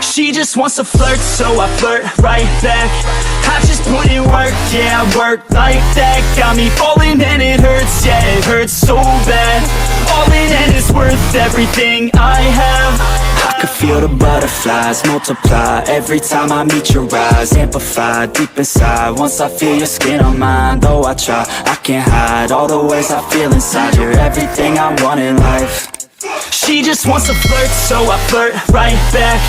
She just wants to flirt, so I flirt right back. I just put in work, yeah, I work like that. Got me falling and it hurts, yeah, it hurts so bad. All in and it's worth everything I have. I could feel the butterflies multiply every time I meet your eyes. Amplify deep inside once I feel your skin on mine. Though I try, I can't hide all the ways I feel inside. You're everything I want in life. She just wants to flirt, so I flirt right back.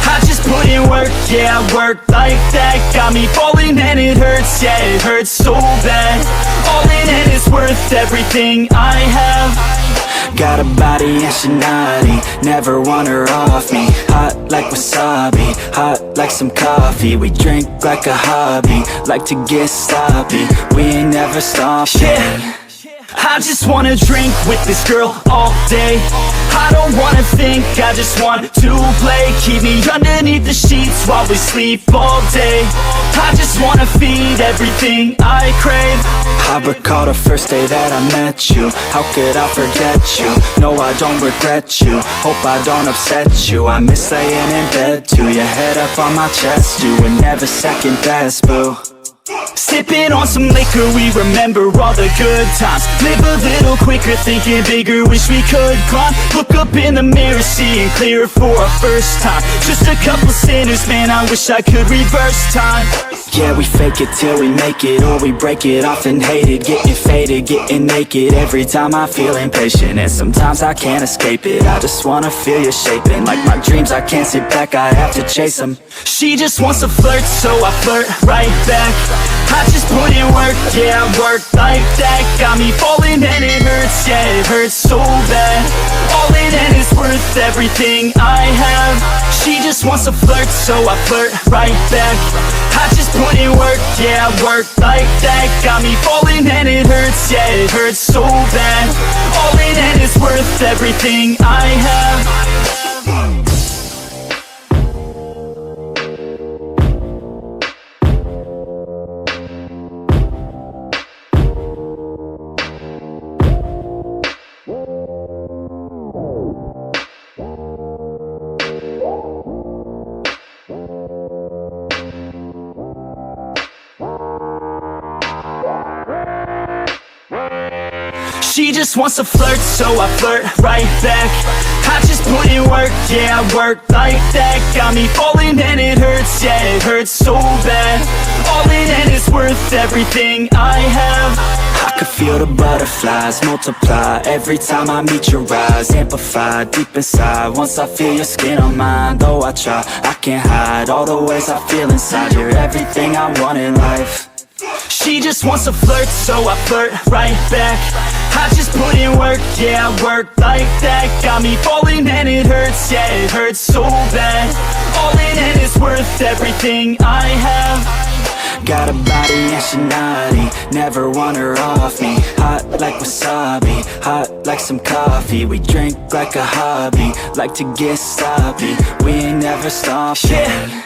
I just put in work, yeah, I work like that. Got me falling and it hurts, yeah, it hurts so bad. All in and it's worth everything I have. Got a body and she naughty, never want her off me. Hot like wasabi, hot like some coffee. We drink like a hobby, like to get sloppy. We ain't never stopping. Yeah. I just wanna drink with this girl all day. I don't wanna think, I just want to play. Keep me underneath the sheets while we sleep all day. I just wanna feed everything I crave. I recall the first day that I met you. How could I forget you? No, I don't regret you. Hope I don't upset you. I miss laying in bed too. Your head up on my chest, you were never second best, boo. Sipping on some liquor, we remember all the good times. Live a little quicker, thinking bigger, wish we could climb. Look up in the mirror, seeing clearer for our first time. Just a couple sinners, man, I wish I could reverse time. Yeah, we fake it till we make it, or we break it off and hate it. Getting faded, getting naked, every time I feel impatient. And sometimes I can't escape it, I just wanna feel you shaping. Like my dreams, I can't sit back, I have to chase them. She just wants to flirt, so I flirt right back. I just put in work, yeah, I work like that. Got me falling and it hurts, yeah, it hurts so bad. All in and it's worth everything I have. She just wants to flirt, so I flirt right back. I just put in work, yeah, I work like that. Got me falling and it hurts, yeah, it hurts so bad. All in and it's worth everything I have. She just wants to flirt, so I flirt right back. I just put in work, yeah, I work like that. Got me falling and it hurts, yeah, it hurts so bad. All in and it's worth everything I have. I could feel the butterflies multiply every time I meet your eyes. Amplify deep inside once I feel your skin on mine. Though I try, I can't hide all the ways I feel inside. You're everything I want in life. She just wants to flirt, so I flirt right back. I just put in work, yeah, I work like that. Got me falling and it hurts, yeah, it hurts so bad. All in and it's worth everything I have. Got a body and she naughty, never want her off me. Hot like wasabi, hot like some coffee. We drink like a hobby, like to get sloppy. We ain't never stopping. Yeah.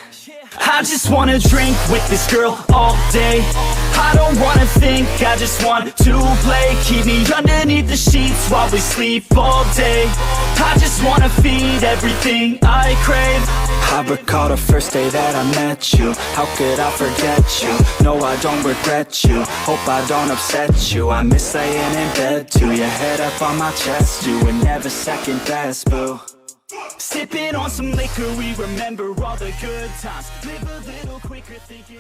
I just wanna drink with this girl all day. I don't wanna think, I just want to play. Keep me underneath the sheets while we sleep all day. I just wanna feed everything I crave. I recall the first day that I met you. How could I forget you? No, I don't regret you. Hope I don't upset you. I miss laying in bed too. Your head up on my chest, you were never second best, boo. Sipping on some liquor, we remember all the good times. Live a little quicker, thinking